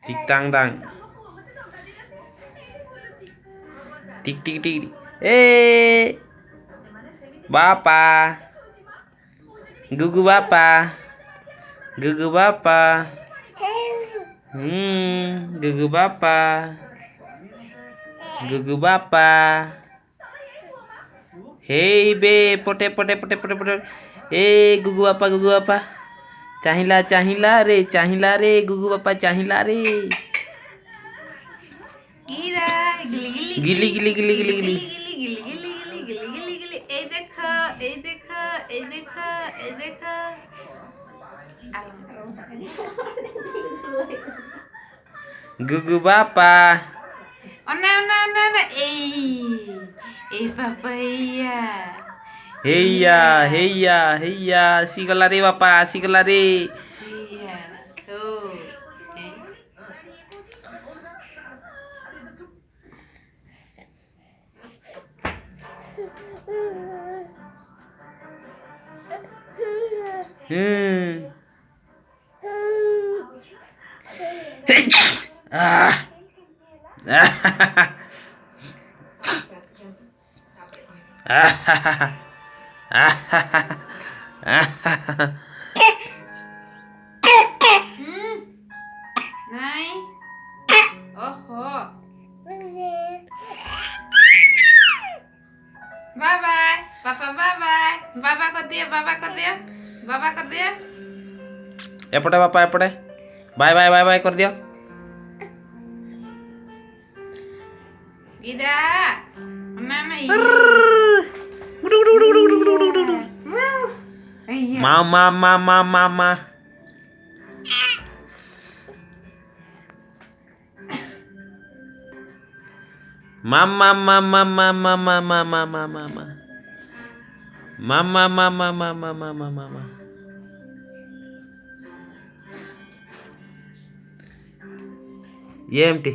Tik tang tang. Tik tik tik. Bapak. Gugu Bapak. Gugu Bapak. Gugu Bapak. Gugu Bapak. Hei be, pote pote pote pote pote. Gugu Bapak, Gugu Bapak. चाहिला चाहिला रे गुगु बापा चाहिला रे गिली गिली गिली गिली गिली এই দেখো এই দেখো এই দেখো এই দেখো गुगु बापा ওনা ওনা ওনা ওনা এই পাপাইয়া हेया हेया हेया सिगला रे बापा सिगला रे iya Nay. Oho. Bye bye. Papa bye bye. Baba कर दिया, baba कर दिया. Baba कर दिया. एपटे बापा एपटे बाय बाय बाय बाय कर दियो Gida. Mama ini. मामा मामा मामा Mama mama mama mama mama mama mama mama mama mama mama ये empty